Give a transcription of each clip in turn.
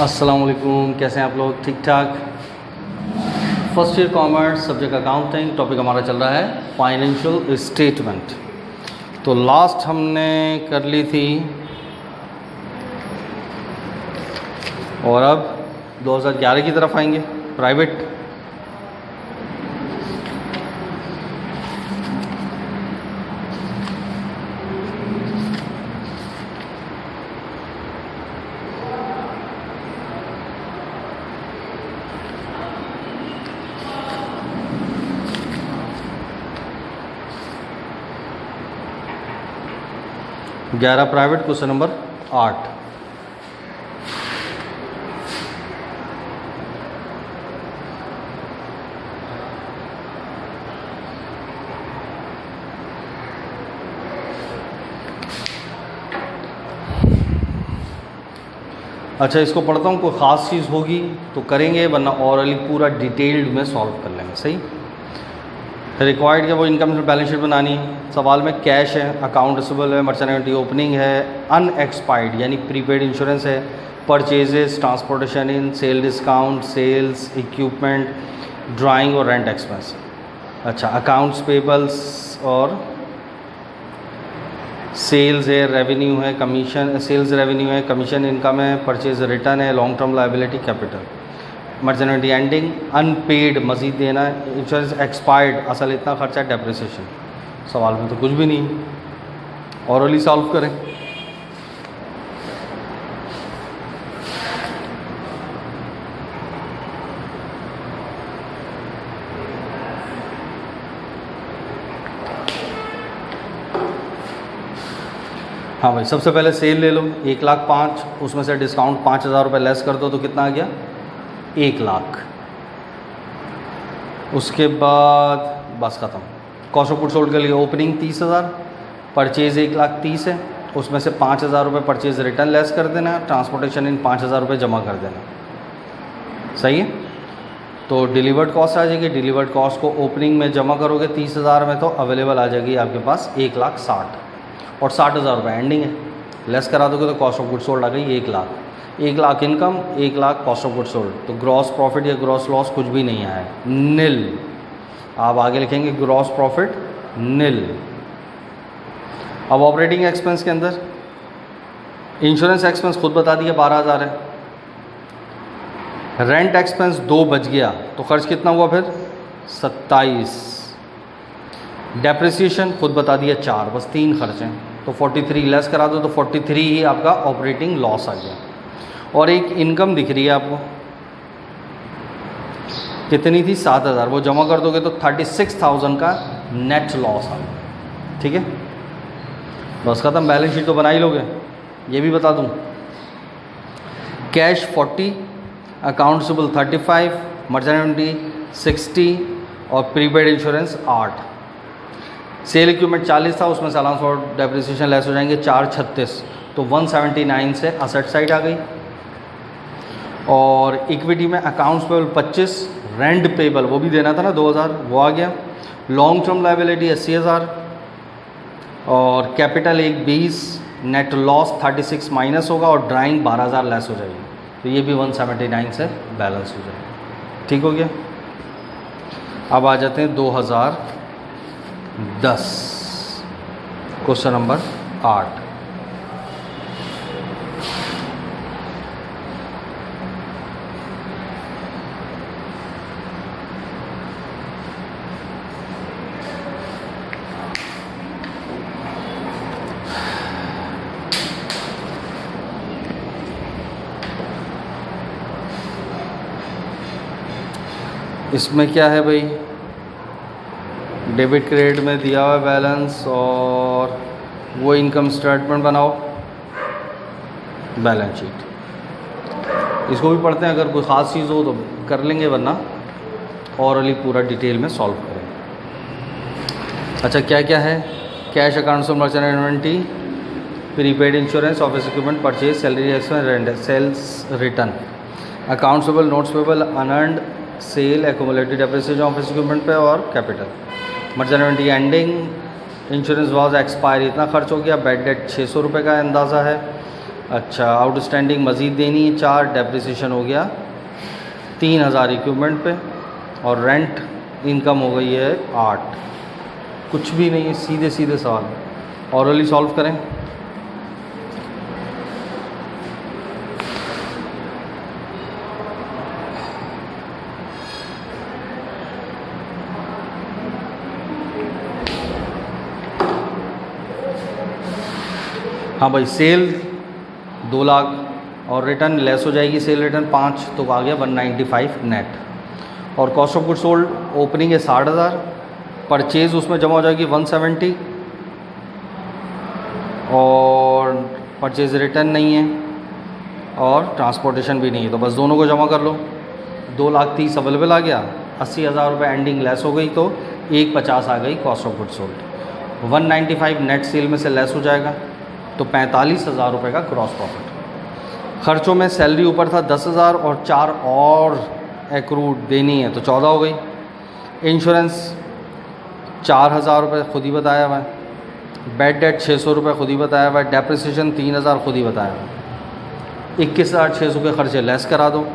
अस्सलाम वालेकुम, कैसे हैं आप लोग? ठीक ठाक। First year commerce, subject accounting. Topic हमारा चल रहा है फाइनेंशियल स्टेटमेंट। तो लास्ट हमने कर ली थी और अब 2011 की तरफ आएंगे। प्राइवेट ग्यारह प्राइवेट, क्वेश्चन नंबर 8। अच्छा, इसको पढ़ता हूँ। कोई ख़ास चीज़ होगी तो करेंगे, वरना ओरली पूरा डिटेल्ड में सॉल्व कर लेंगे। सही। रिक्वायर्ड क्या, वो इनकम बैलेंस शीट बनानी है। सवाल में कैश है, अकाउंट रिसीवेबल है, मर्चेंट ओपनिंग है, अनएक्सपायर्ड यानी प्रीपेड इंश्योरेंस है, purchases, transportation in, sale discount, sales, equipment, drawing और रेंट एक्सपेंस। अच्छा, अकाउंट्स पेबल्स और सेल्स है, रेवेन्यू है, कमीशन, सेल्स रेवेन्यू है, कमीशन इनकम है, परचेज रिटर्न है, long term liability, capital, merchant ending, unpaid मज़ीद देना है, इंश्योरेंस एक्सपायर्ड, असल इतना खर्चा, डेप्रिसिएशन। सवाल में तो कुछ भी नहीं है। ऑरली सॉल्व करें। हाँ भाई, सबसे पहले सेल ले लो। 1,05,000, उसमें से डिस्काउंट 5,000 रुपये लेस कर दो तो कितना आ गया? 1,00,000। उसके बाद बस ख़त्म। कॉस्ट ऑफ गुड्स सोल्ड के लिए ओपनिंग 30,000, परचेज 1,30,000 है, उसमें से 5,000 रुपये परचेज रिटर्न लेस कर देना, ट्रांसपोर्टेशन इन 5,000 रुपये जमा कर देना। सही है। तो डिलीवर्ड कॉस्ट आ जाएगी। डिलीवर्ड कॉस्ट को ओपनिंग में जमा करोगे 30,000 में, तो अवेलेबल आ जाएगी आपके पास 1,60,000 और 60,000 रुपये एंडिंग है। लेस करा दोगे तो कॉस्ट ऑफ गुड्स सोल्ड आ गई 1,00,000। 1,00,000 income, 1,00,000 cost of goods sold. तो ग्रॉस प्रॉफिट या ग्रॉस लॉस कुछ भी नहीं आया, नील। आप आगे लिखेंगे ग्रॉस प्रॉफिट नील। अब ऑपरेटिंग एक्सपेंस के अंदर इंश्योरेंस एक्सपेंस खुद बता दिया 12,000 है। रेंट एक्सपेंस 2 बच गया तो खर्च कितना हुआ फिर? 27। डेप्रिसिएशन खुद बता दिया 4, बस 3 खर्च हैं तो 43 लेस करा दो तो 43 ही आपका ऑपरेटिंग लॉस आ गया। और एक इनकम दिख रही है आपको, कितनी थी? 7,000। वो जमा कर दोगे तो 36,000 का नेट लॉस आ गया। ठीक है, बस खत्म। बैलेंस शीट तो बना ही लोगे। ये भी बता दूं, कैश 40, अकाउंट रिसीवेबल 35, मर्चेंट 60 और प्रीपेड इंश्योरेंस 8। सेल इक्विपमेंट 40 था, उसमें से अलाउंस और डेप्रिसिएशन लेस हो जाएंगे 436, तो 179 से असेट साइड आ गई। और इक्विटी में अकाउंट्स पेबल 25, रेंट पेबल वो भी देना था ना 2,000, वो आ गया। लॉन्ग टर्म लायबिलिटी 80,000 और कैपिटल 20, नेट लॉस 36 माइनस होगा और ड्राइंग 12,000 लेस हो जाएगी, तो ये भी 179 से बैलेंस हो जाएगा। ठीक हो गया। अब आ जाते हैं 2010, क्वेश्चन नंबर 8। इसमें क्या है भाई? डेबिट क्रेडिट में दिया हुआ बैलेंस और वो इनकम स्टेटमेंट बनाओ, बैलेंस शीट। इसको भी पढ़ते हैं, अगर कोई ख़ास चीज़ हो तो कर लेंगे, वरना ओरली पूरा डिटेल में सॉल्व करेंगे। अच्छा, क्या क्या है? Cash, accounts, merchant inventory, prepaid insurance, office equipment, purchase, salary expense, rent, sales return, accounts payable, notes payable, unearned, sale, accumulated depreciation office equipment pay और capital, merchant ending, insurance was expire, इतना खर्च हो गया। Bad debt 600 रुपये का अंदाज़ा है। अच्छा, आउटस्टैंडिंग मज़ीद देनी है 4, डेप्रिसिएशन हो गया 3000 इक्विपमेंट पे, और रेंट इनकम हो गई है 8। कुछ भी नहीं है, सीधे सीधे सवाल ऑरली सॉल्व करें। हाँ भाई, सेल 2 लाख और रिटर्न लेस हो जाएगी, सेल रिटर्न 5, तो आ गया 195 नेट। और cost of good sold opening है 60,000, परचेज़ उसमें जमा हो जाएगी 170, और परचेज़ रिटर्न नहीं है और ट्रांसपोर्टेशन भी नहीं है, तो बस दोनों को जमा कर लो। 2,30,000 अवेलेबल आ गया, 80,000 रुपये एंडिंग लेस हो गई, तो 150 आ गई cost of good sold. 195 net cell में से लेस हो जाएगा, तो 45,000 रुपये का ग्रॉस प्रॉफिट। खर्चों में सैलरी ऊपर था 10,000 और 4 और एक्रूड देनी है, तो 14 हो गई। इंश्योरेंस 4,000 रुपये खुद ही बताया हुआ है, बेड डेट 600 रुपये खुद ही बताया हुआ है, डेप्रिसिएशन 3,000 खुद ही बताया हुआ है। 21,600 के खर्चे लेस करा दो,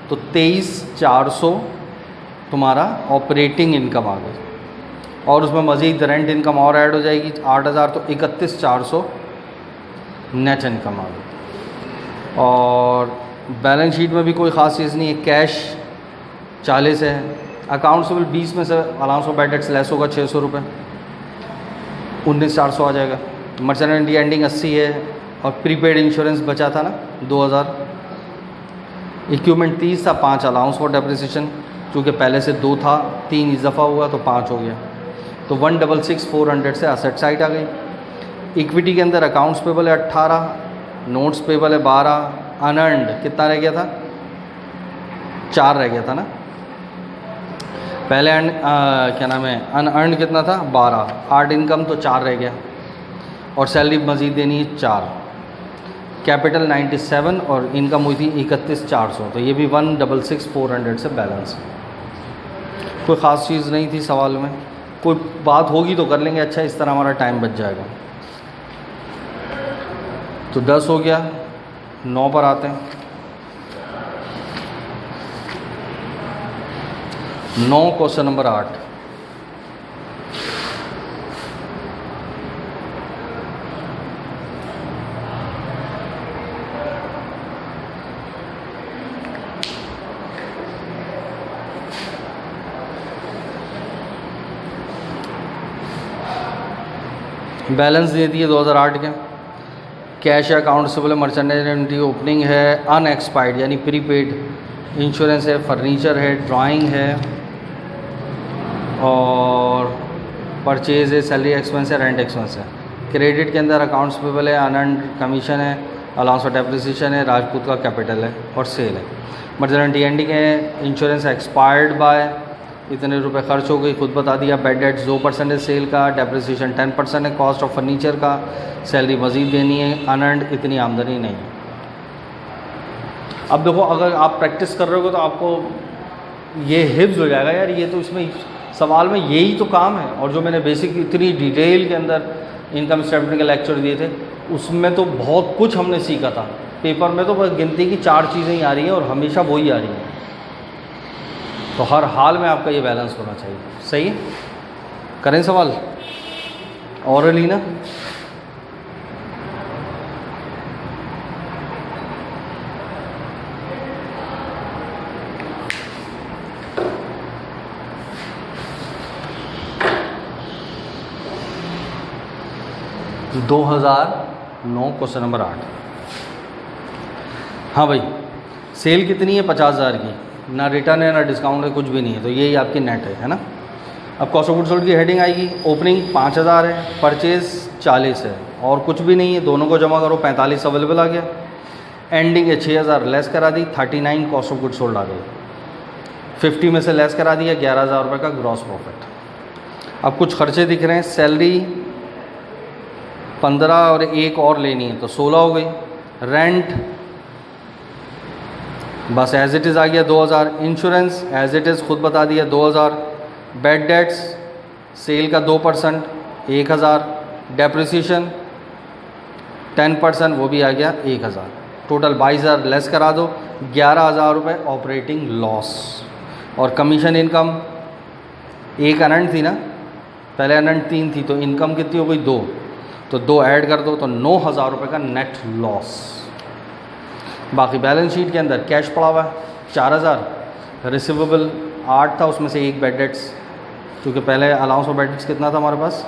तो 23,400 तुम्हारा ऑपरेटिंग इनकम आ गई, और उसमें मज़ीद रेंट इनकम और ऐड हो जाएगी 8,000, तो 31,400 नेट इनकम आ गई। और बैलेंस शीट में भी कोई ख़ास चीज़ नहीं है, कैश 40 है, अकाउंट्सेबल 20 में से allowance of bad debts less होगा 600 रुपये, 19,400 आ जाएगा। मर्चेंट एंडिंग 80 है, और प्रीपेड इंश्योरेंस बचा था ना 2,000। इक्विपमेंट 30 था, 5 अलाउंस फॉर डेप्रिसिएशन, क्योंकि पहले से 2 था, 3 इजाफा हुआ तो 5 हो गया, तो 166,400 से असेट साइड आ गई। इक्विटी के अंदर अकाउंट्स पेबल है 18, नोट्स पेबल है 12, अनअर्नड कितना रह गया था, 4 रह गया था ना पहले। क्या नाम है, अनअर्नड कितना था 12, 8 इनकम तो 4 रह गया, और सैलरी मज़ीद देनी है 4। कैपिटल 97 और इनकम हुई थी 31,400, तो ये भी 166,400 से बैलेंस। कोई ख़ास चीज़ नहीं थी सवाल में, कोई बात होगी तो कर लेंगे। अच्छा, इस तरह हमारा टाइम बच जाएगा। तो 10 हो गया, 9 पर आते हैं। 9 क्वेश्चन नंबर 8। बैलेंस दे दिए 2008 के, कैश अकाउंट्सेबल मर्चेंडाइज ओपनिंग है, अनएक्सपायर्ड यानी प्रीपेड, इंश्योरेंस है, फर्नीचर है, ड्राइंग है, और परचेज है, सैलरी एक्सपेंस है, रेंट एक्सपेंस है। क्रेडिट के अंदर अकाउंट्स पेबल है, अनअर्न्ड कमीशन है, अलाउंस ऑफ डेप्रिसिएशन है, राजपूत का कैपिटल है, और सेल है। मर्चेंडाइज एंडिंग है, इंश्योरेंस एक्सपायर्ड बाय, इतने रुपए खर्च हो गई, खुद बता दिया। बेड डेट्स 2% है सेल का, डेप्रिसिएशन 10% है, कॉस्ट ऑफ फर्नीचर का, सैलरी मज़ीद देनी है, अनअर्न्ड इतनी आमदनी नहीं है। अब देखो, अगर आप प्रैक्टिस कर रहे हो तो आपको ये हिफ्ज़ हो जाएगा यार, ये तो इसमें सवाल में यही तो काम है। और जो मैंने बेसिक इतनी डिटेल के अंदर इनकम स्टेटमेंट के लेक्चर दिए थे, उसमें तो बहुत कुछ हमने सीखा था। पेपर में तो बस गिनती की 4 चीज़ें ही आ रही हैं, और हमेशा वही आ रही हैं। तो हर हाल में आपका ये बैलेंस होना चाहिए। सही है, करें सवाल ऑरली ना। तो 2009 क्वेश्चन नंबर 8। हाँ भाई, सेल कितनी है 50,000 की, ना रिटर्न है ना डिस्काउंट है, कुछ भी नहीं है, तो यही आपकी नेट है ना। अब कॉस्ट ऑफ गुड्स सोल्ड की हेडिंग आएगी, ओपनिंग 5,000 है, परचेज 40 है, और कुछ भी नहीं है, दोनों को जमा करो 45 अवेलेबल आ गया। एंडिंग है 6,000 लेस करा दी, 39 कॉस्ट ऑफ गुड्स सोल्ड आ गई। 50 में से लेस करा दिया, 11,000 रुपये का ग्रॉस प्रॉफिट। अब कुछ खर्चे दिख रहे हैं, सैलरी 15 और एक और लेनी है, तो 16 हो गई। रेंट बस एज इट इज़ आ गया 2,000। इंश्योरेंस एज इट इज़ खुद बता दिया 2,000। बेड डेट्स सेल का 2% 1,000। डेप्रिसिएशन 10% वो भी आ गया 1000, टोटल 22,000 लेस करा दो, 11,000 रुपये ऑपरेटिंग लॉस। और कमीशन इनकम एक अनंट थी ना, पहले अनंट 3 थी, तो इनकम कितनी हो गई 2, तो 2 ऐड कर दो तो 9,000 रुपये का नेट लॉस। बाकी बैलेंस शीट के अंदर कैश पड़ा हुआ है 4,000, रिसीवेबल 8 था, उसमें से 1 बैड डेट्स, क्योंकि पहले अलाउंस ऑफ बैड डेट्स कितना था हमारे पास,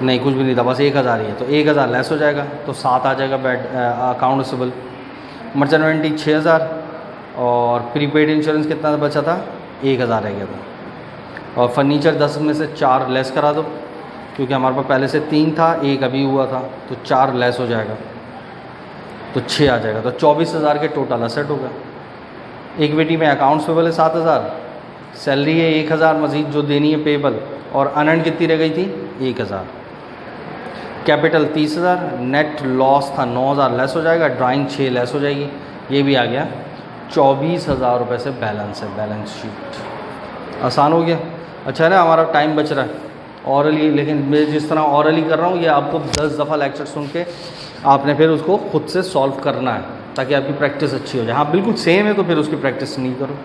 नहीं कुछ भी नहीं था, बस 1,000 ही है, तो 1,000 लेस हो जाएगा तो 7 आ जाएगा bad account receivable. Merchant warranty 6,000 और प्रीपेड इंश्योरेंस कितना बचा था 1,000 रह गया था। और फर्नीचर 10 में से 4 लेस करा दो, क्योंकि हमारे पास पहले से 3 था, 1 अभी हुआ था, तो 4 लेस हो जाएगा तो 6 आ जाएगा, तो 24,000 के टोटल असेट हो गए। इक्विटी में अकाउंट्स पेबल है 7,000, सैलरी है 1,000 मजीद जो देनी है पेबल, और अनंट कितनी रह गई थी 1,000। कैपिटल 30,000, नेट लॉस था 9,000 लेस हो जाएगा, ड्राइंग 6 लेस हो जाएगी, ये भी आ गया 24,000 रुपये से बैलेंस है बैलेंस शीट। आसान हो गया। अच्छा है ना, हमारा टाइम बच रहा है ऑरली, लेकिन मैं जिस तरह ऑरली कर रहा हूँ ये आपको 10 दफ़ा लेक्चर सुन के आपने फिर उसको खुद से सॉल्व करना है, ताकि आपकी प्रैक्टिस अच्छी हो जाए। हाँ बिल्कुल सेम है तो फिर उसकी प्रैक्टिस नहीं करो।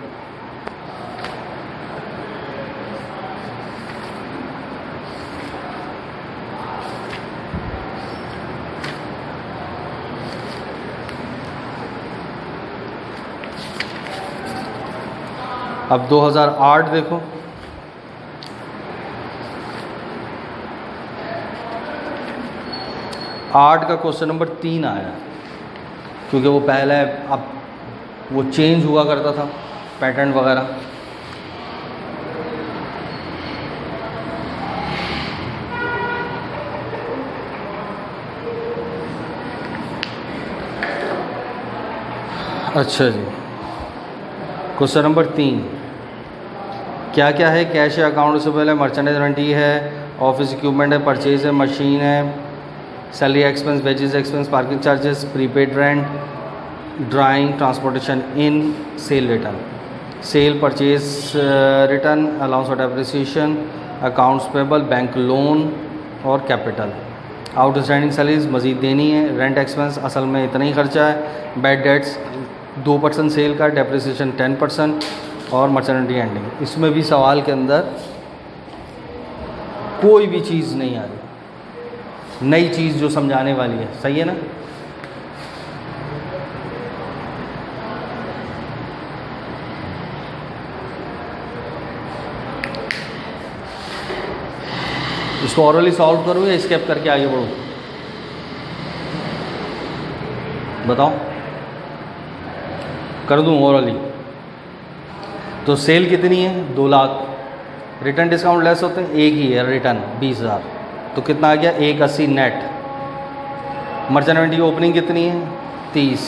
अब 2008 देखो, आठ का क्वेश्चन नंबर 3 आया, क्योंकि वो पहले अब वो चेंज हुआ करता था पैटर्न वगैरह। अच्छा जी, क्वेश्चन नंबर 3 क्या क्या है? कैश है, अकाउंट रिसीवेबल है, मर्चेंडाइज वारंटी है, ऑफिस इक्विपमेंट है, परचेज है, मशीन है, salary expense, wages expense, parking charges, prepaid rent, drawing, transportation in, cell return, cell purchase return, allowance of depreciation, accounts payable, bank loan और capital. Outstanding salaries मज़ीद देनी है, rent expense असल में इतना ही खर्चा है, बैड डेट्स 2% सेल का, डेप्रिसिएशन 10% और मर्चेंडाइज एंडिंग। इसमें भी सवाल के अंदर कोई भी चीज़ नहीं आ रही, नई चीज़ जो समझाने वाली है। सही है ना? इसको ऑरली सॉल्व करूँ या स्केप करके आगे बढ़ूँ? बताओ, कर दूँ ओरली? तो सेल कितनी है 2 लाख, रिटर्न डिस्काउंट लेस होते हैं, एक ही है रिटर्न 20,000, तो कितना आ गया 180 नेट। मर्चेंट की ओपनिंग कितनी है 30।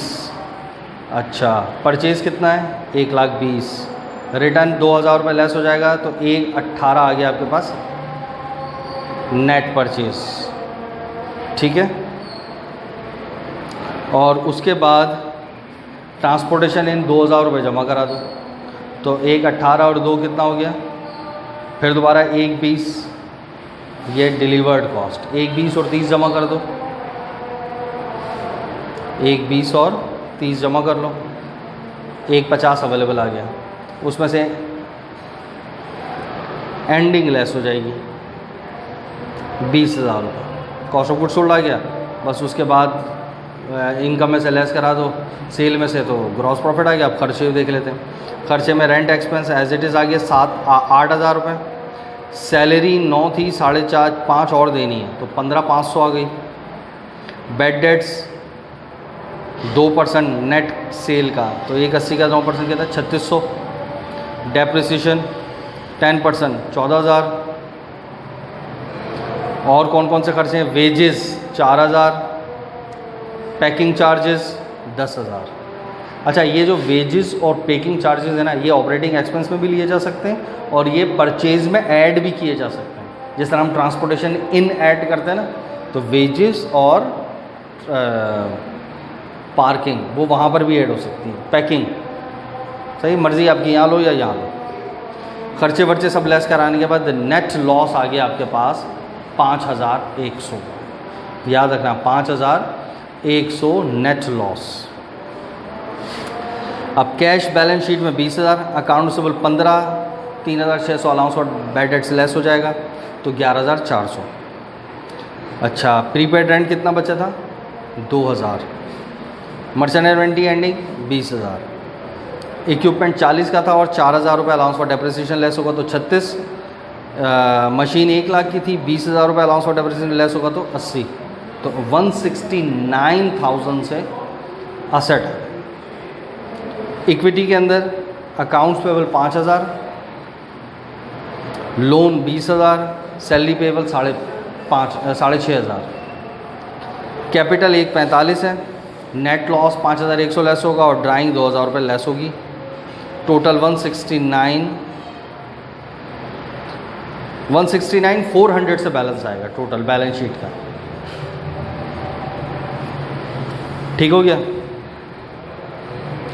अच्छा, परचेज कितना है 1,20,000, रिटर्न 2,000 रुपये लेस हो जाएगा तो 1,18 आ गया आपके पास नेट परचेज। ठीक है, और उसके बाद ट्रांसपोर्टेशन इन 2,000 रुपये जमा करा दो, तो 1,18 और 2 कितना हो गया, फिर दोबारा 1,20, ये डिलीवर्ड कॉस्ट, 1,20 और 30 जमा कर दो, 1,20 और 30 जमा कर लो, 1,50 अवेलेबल आ गया, उसमें से एंडिंग लेस हो जाएगी 20,000 रुपये, कॉस्ट ऑफ गुड सोल्ड आ गया। बस उसके बाद इनकम में से लेस करा दो, सेल में से तो ग्रॉस प्रॉफिट आ गया। अब खर्चे देख लेते हैं। खर्चे में rent expense as it is आ गया 8,000 रुपये, सैलरी 9 थी, 4.5 5 और देनी है तो 15,500 आ गई। बैड डेट्स 2% नेट सेल का, तो 180 का 9% क्या था 3,600। डेप्रिसिएशन 10% 14,000। और कौन कौन से खर्चे हैं? Wages 4,000, packing charges 10,000। अच्छा, ये जो वेजेस और पैकिंग चार्जेस है ना, ये ऑपरेटिंग एक्सपेंस में भी लिए जा सकते हैं और ये परचेज में ऐड भी किए जा सकते हैं। जिस तरह हम ट्रांसपोर्टेशन इन ऐड करते हैं ना, तो वेजेस और पार्किंग वो वहाँ पर भी ऐड हो सकती है। पैकिंग सही, मर्ज़ी आपकी, यहाँ लो या यहाँ लो। खर्चे वर्चे सब लेस कराने के बाद नेट लॉस आ गया आपके पास 5100, याद रखना 5100 नेट लॉस। अब कैश बैलेंस शीट में 20,000, अकाउंट रिसीवेबल 15, 3,600 अलाउंस और बैड डेट से लेस हो जाएगा तो 11,400। अच्छा, प्रीपेड रेंट कितना बचा था? 2,000। Merchant inventory ending 20,000। इक्विपमेंट 40 का था और 4,000 रुपये अलाउंस फॉर डेप्रिसिएशन लेस होगा तो 36। मशीन 1 लाख की थी, 20,000 रुपये अलाउंस फॉर डेप्रिसिएशन लेस होगा तो 80, तो 169,000 से असेट है। इक्विटी के अंदर accounts payable 5,000, loan 20,000, salary payable 6,500, capital 145 है, नेट लॉस 5,100 लेस होगा और ड्राइंग 2,000 रुपये लेस होगी। टोटल 169,400 से बैलेंस आएगा टोटल बैलेंस शीट का। ठीक हो गया?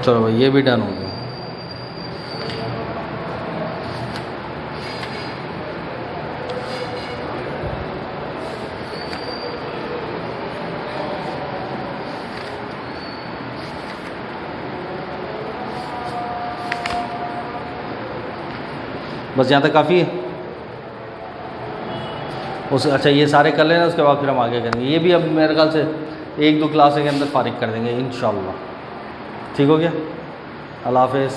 चलो भाई, ये भी डन हो गया। बस यहाँ तक काफ़ी है। अच्छा, ये सारे कर लेना, उसके बाद फिर हम आगे करेंगे। ये भी अब मेरे ख्याल से 1-2 क्लास के अंदर फारिग कर देंगे इंशाल्लाह। ठीक हो गया? अल्लाह हाफ़िज़।